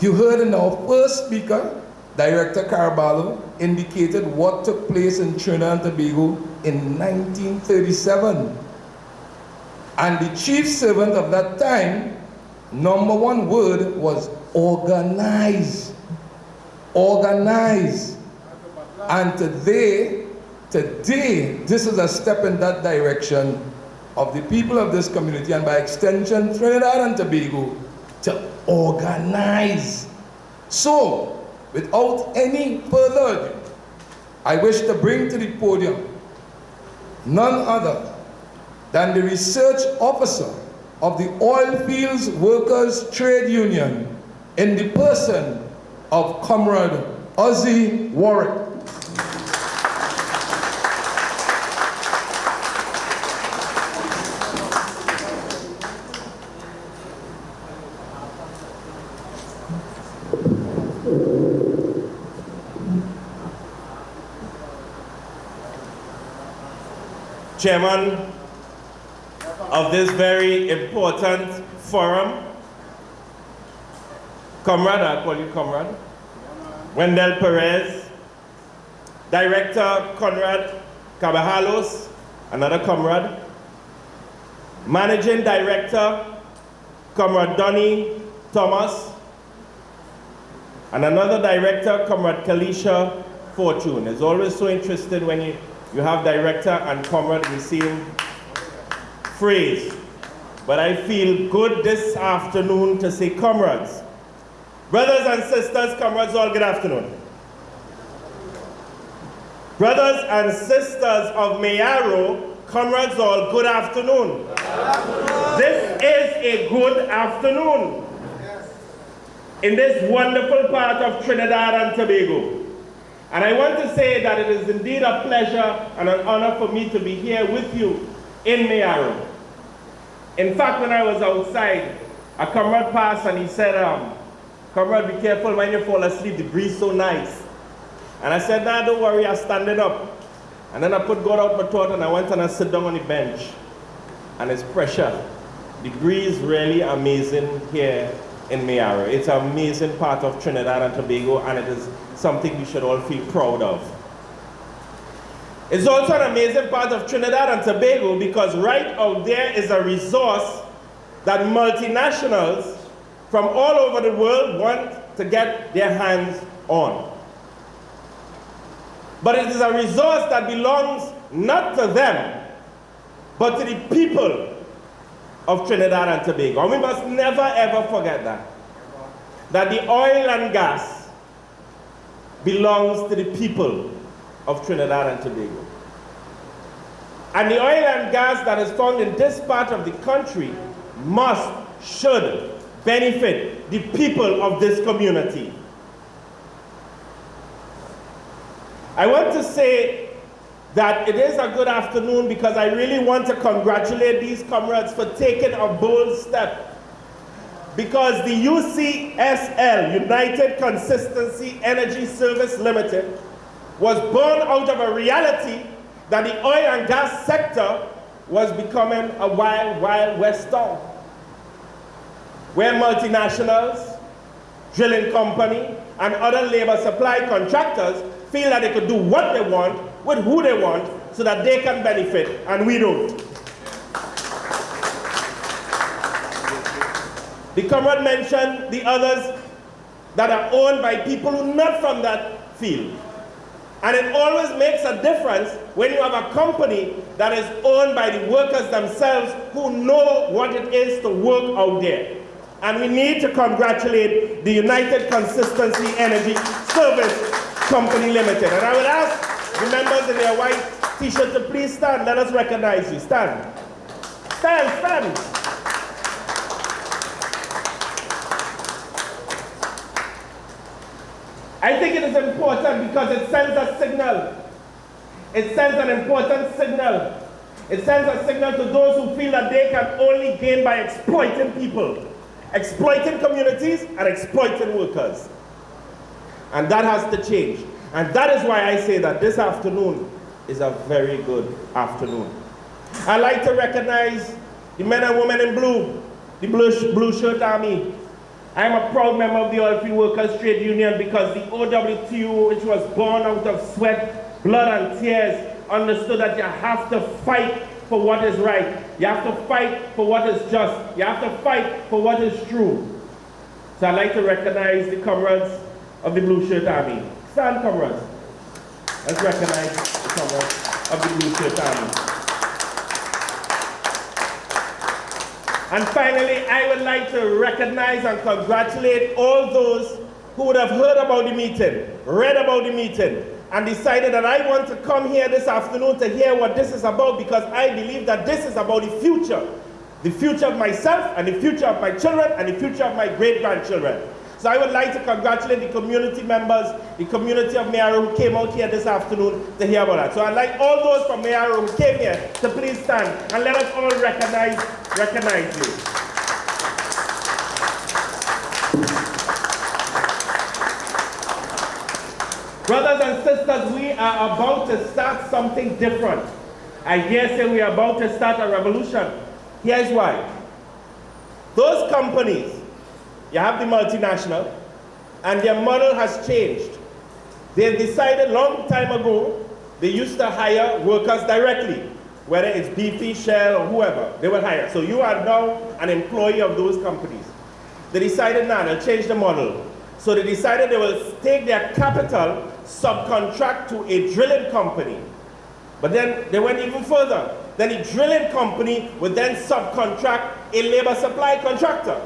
You heard in our first speaker, Director Caraballo, indicated what took place in Trinidad and Tobago in 1937. And the chief servant of that time, number one word was organize. Organize. And today, this is a step in that direction of the people of this community, and by extension, Trinidad and Tobago, to organize. So, without any further ado, I wish to bring to the podium none other than the research officer of the Oilfields Workers Trade Union in the person of Comrade Ozzi Worwick. Chairman of this very important forum, Comrade, I'll call you Comrade, Wendell Perez, Director Conrad Cabajalos, another Comrade, Managing Director Comrade Donnie Thomas, and another Director, Comrade Kalisha Fortune. It's always so interesting when you have director and comrade in the same phrase. But I feel good this afternoon to say comrades. Brothers and sisters, comrades, all good afternoon. Brothers and sisters of Mayaro, comrades, all good afternoon. Good afternoon. This is a good afternoon in this wonderful part of Trinidad and Tobago. And I want to say that it is indeed a pleasure and an honor for me to be here with you in Mayaro. In fact, when I was outside, a comrade passed and he said, comrade, be careful when you fall asleep, the breeze is so nice. And I said, nah, don't worry, I'm standing up. And then I put God out my thought and I went and I sit down on the bench. And it's pressure. The breeze really amazing here in Mayaro. It's an amazing part of Trinidad and Tobago, and it is something we should all feel proud of. It's also an amazing part of Trinidad and Tobago because right out there is a resource that multinationals from all over the world want to get their hands on. But it is a resource that belongs not to them, but to the people of Trinidad and Tobago. And we must never ever forget that the oil and gas belongs to the people of Trinidad and Tobago. And the oil and gas that is found in this part of the country should benefit the people of this community. I want to say that it is a good afternoon because I really want to congratulate these comrades for taking a bold step. Because the UCSL, United Consistency Energy Service Limited, was born out of a reality that the oil and gas sector was becoming a wild, wild west town, where multinationals, drilling company, and other labor supply contractors feel that they could do what they want with who they want so that they can benefit, and we don't. The comrade mentioned the others that are owned by people who are not from that field. And it always makes a difference when you have a company that is owned by the workers themselves who know what it is to work out there. And we need to congratulate the United Consistency Energy Service Company Limited. And I would ask the members in their white t-shirt to please stand. Let us recognize you. Stand. Stand, stand. I think it is important because it sends a signal. It sends an important signal. It sends a signal to those who feel that they can only gain by exploiting people, exploiting communities, and exploiting workers. And that has to change. And that is why I say that this afternoon is a very good afternoon. I'd like to recognize the men and women in blue, the blue shirt army, I'm a proud member of the Oilfield Workers Trade Union because the OWTU, which was born out of sweat, blood and tears, understood that you have to fight for what is right. You have to fight for what is just. You have to fight for what is true. So I'd like to recognize the comrades of the Blue Shirt Army. Stand, comrades. Let's recognize the comrades of the Blue Shirt Army. And finally, I would like to recognize and congratulate all those who would have heard about the meeting, read about the meeting, and decided that I want to come here this afternoon to hear what this is about, because I believe that this is about the future of myself and the future of my children and the future of my great-grandchildren. So I would like to congratulate the community members, the community of Mayaro who came out here this afternoon to hear about that. So I'd like all those from Mayaro who came here to please stand and let us all recognize you. Brothers and sisters, we are about to start something different. I dare say we are about to start a revolution. Here's why. Those companies, you have the multinational, and their model has changed. They've decided long time ago, they used to hire workers directly, whether it's BP, Shell, or whoever, they will hire. So you are now an employee of those companies. They decided now, they'll change the model. So they decided they will take their capital, subcontract to a drilling company. But then they went even further. Then the drilling company would then subcontract a labor supply contractor.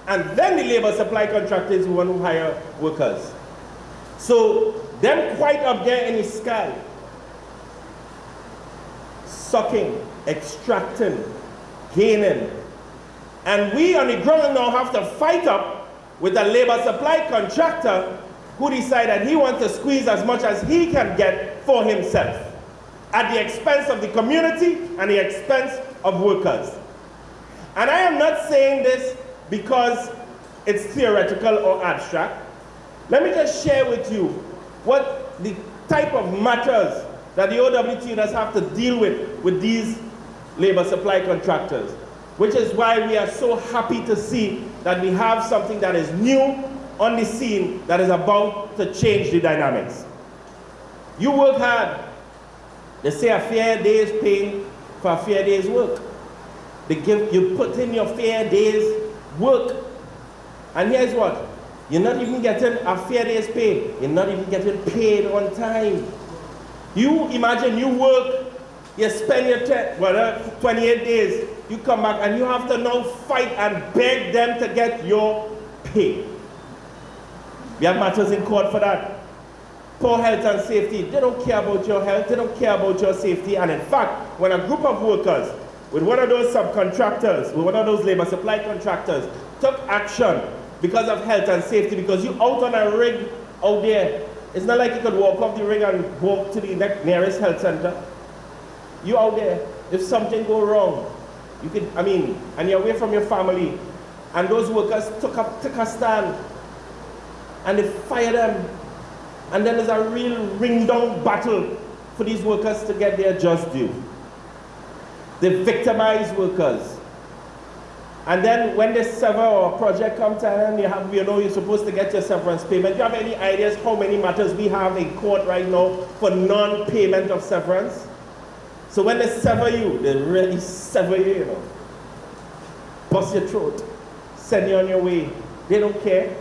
And then the labor supply contractor is the one who hire workers. So them quite up there in the sky, sucking, extracting, gaining. And we on the ground now have to fight up with a labor supply contractor who decided he wants to squeeze as much as he can get for himself at the expense of the community and the expense of workers. And I am not saying this because it's theoretical or abstract. Let me just share with you what the type of matters that the OWT does have to deal with these labor supply contractors, which is why we are so happy to see that we have something that is new on the scene that is about to change the dynamics. You work hard. They say a fair day's pay for a fair day's work. You put in your fair day's work. And here's what, you're not even getting a fair day's pay. You're not even getting paid on time. You imagine you work, you spend your 28 days, you come back and you have to now fight and beg them to get your pay. We have matters in court for that. Poor health and safety, they don't care about your health, they don't care about your safety. And in fact, when a group of workers with one of those subcontractors, with one of those labor supply contractors, took action because of health and safety, because you out on a rig out there, it's not like you could walk off the rig and walk to the nearest health center. You out there, if something go wrong, you could, and you're away from your family, and those workers took a stand, and they fired them, and then there's a real ring-down battle for these workers to get their just due. They victimize workers. And then when they sever or project comes to an end, you're supposed to get your severance payment. Do you have any ideas how many matters we have in court right now for non-payment of severance? So when they sever you, they really sever you, bust your throat, send you on your way. They don't care.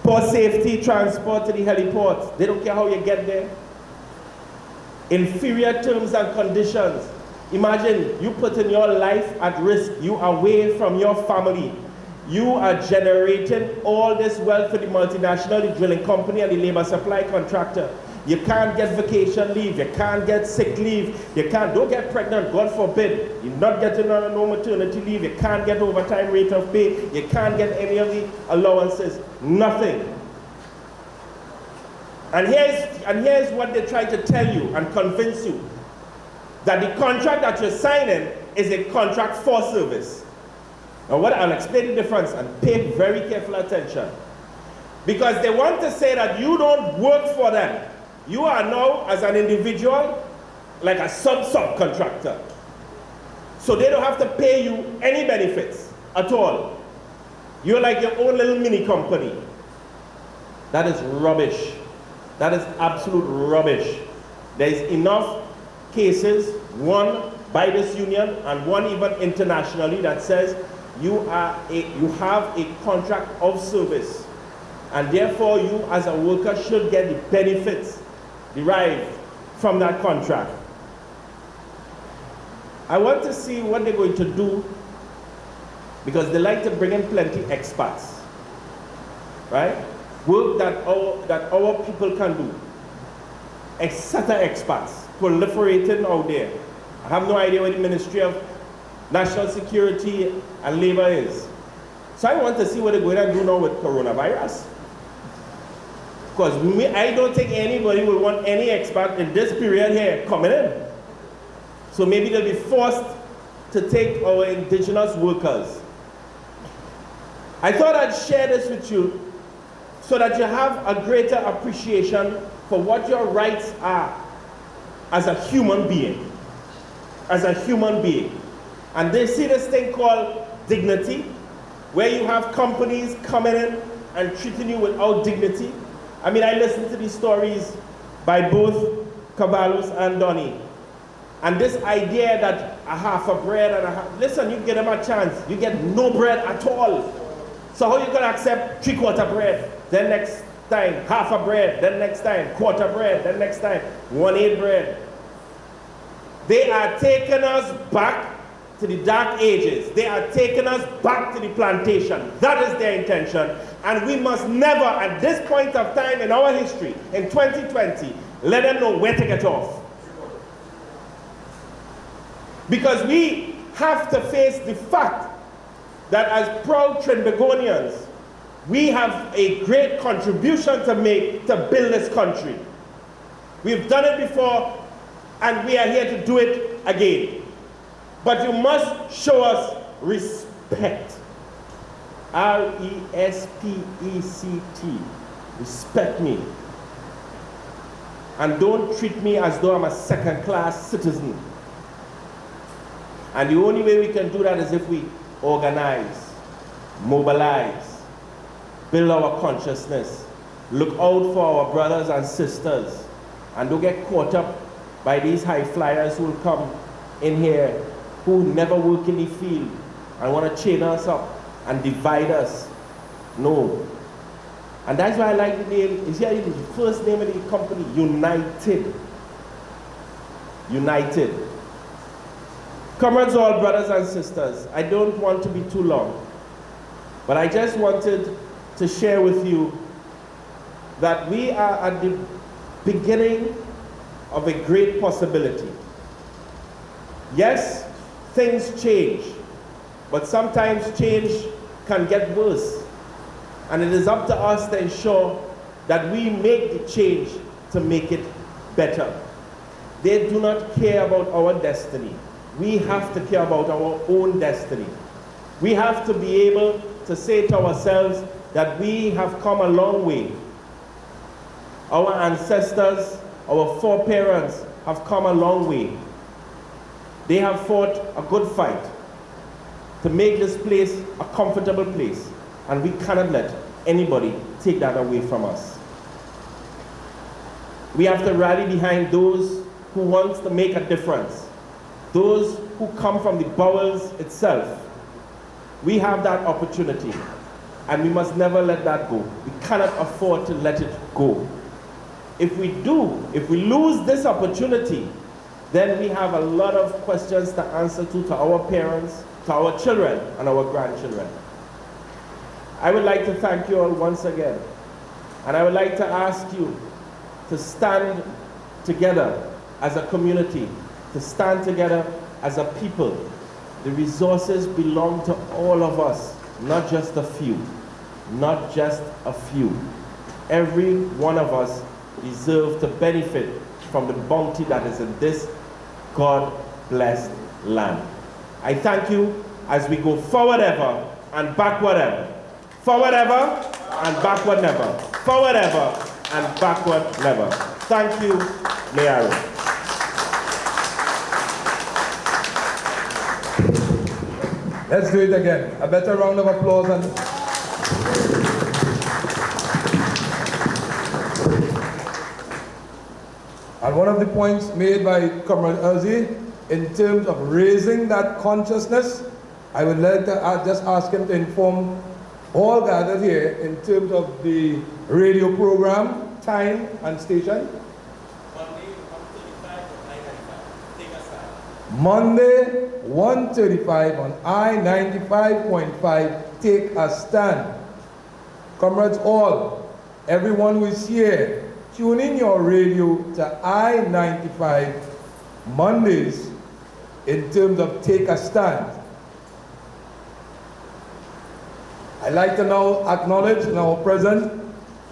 Poor safety, transport to the heliport. They don't care how you get there. Inferior terms and conditions. Imagine you putting your life at risk. You are away from your family. You are generating all this wealth for the multinational, the drilling company, and the labor supply contractor. You can't get vacation leave. You can't get sick leave. Don't get pregnant, God forbid. You're not getting on no maternity leave. You can't get overtime rate of pay. You can't get any of the allowances. Nothing. And here's what they try to tell you and convince you. That the contract that you're signing is a contract for service. Now I'll explain the difference and pay very careful attention. Because they want to say that you don't work for them. You are now, as an individual, like a subcontractor. So they don't have to pay you any benefits at all. You're like your own little mini company. That is rubbish. That is absolute rubbish. There is enough cases, one by this union and one even internationally, that says you have a contract of service, and therefore you as a worker should get the benefits derived from that contract. I want to see what they're going to do, because they like to bring in plenty expats, right? Work that our people can do. A set of expats proliferating out there. I have no idea what the Ministry of National Security and Labor is. So I want to see what they're going to do now with coronavirus. Because I don't think anybody will want any expat in this period here coming in. So maybe they'll be forced to take our indigenous workers. I thought I'd share this with you so that you have a greater appreciation for what your rights are as a human being. As a human being. And they see this thing called dignity, where you have companies coming in and treating you without dignity. I mean, I listened to these stories by both Caballos and Donny. And this idea that a half a bread and a half, listen, you give them a chance, you get no bread at all. So how you gonna accept 3/4 bread, then next time half a bread, then next time 1/4 bread, then next time 1/8 bread? They are taking us back to the dark ages. They are taking us back to the plantation. That is their intention. And we must never, at this point of time in our history, in 2020, let them know where to get off. Because we have to face the fact that as proud Trinbagonians, we have a great contribution to make to build this country. We've done it before, and we are here to do it again. But you must show us respect. R-E-S-P-E-C-T. Respect me. And don't treat me as though I'm a second-class citizen. And the only way we can do that is if we organize, mobilize, build our consciousness, look out for our brothers and sisters, and don't get caught up by these high flyers who will come in here, who never work in the field and want to chain us up and divide us. No. And that's why I like the name. Is here the first name of the company, United. United. Comrades, all brothers and sisters, I don't want to be too long, but I just wanted to share with you that we are at the beginning of a great possibility. Yes, things change, but sometimes change can get worse. And it is up to us to ensure that we make the change to make it better. They do not care about our destiny. We have to care about our own destiny. We have to be able to say to ourselves that we have come a long way. Our ancestors, our foreparents have come a long way. They have fought a good fight to make this place a comfortable place, and we cannot let anybody take that away from us. We have to rally behind those who want to make a difference, those who come from the bowels itself. We have that opportunity, and we must never let that go. We cannot afford to let it go. If we do, if we lose this opportunity, then we have a lot of questions to answer to our parents, to our children, and our grandchildren. I would like to thank you all once again, and I would like to ask you to stand together as a community, to stand together as a people. The resources belong to all of us, not just a few. Not just a few. Every one of us deserves to benefit from the bounty that is in this God-blessed land. I thank you as we go forward ever and backward ever. Forward ever and backward never. Forward ever and backward never. Thank you, Mayaro. Let's do it again. A better round of applause. And And one of the points made by Comrade Ozzi, in terms of raising that consciousness, I would like to just ask him to inform all gathered here in terms of the radio program, time and station. Monday, 1:35 on I-95.5, take a stand. Comrades all, everyone who is here, tune in your radio to I-95 Mondays in terms of take a stand. I'd like to now acknowledge now present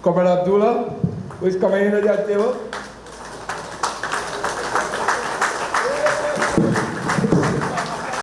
Comrade Abdullah, who is coming in at that table.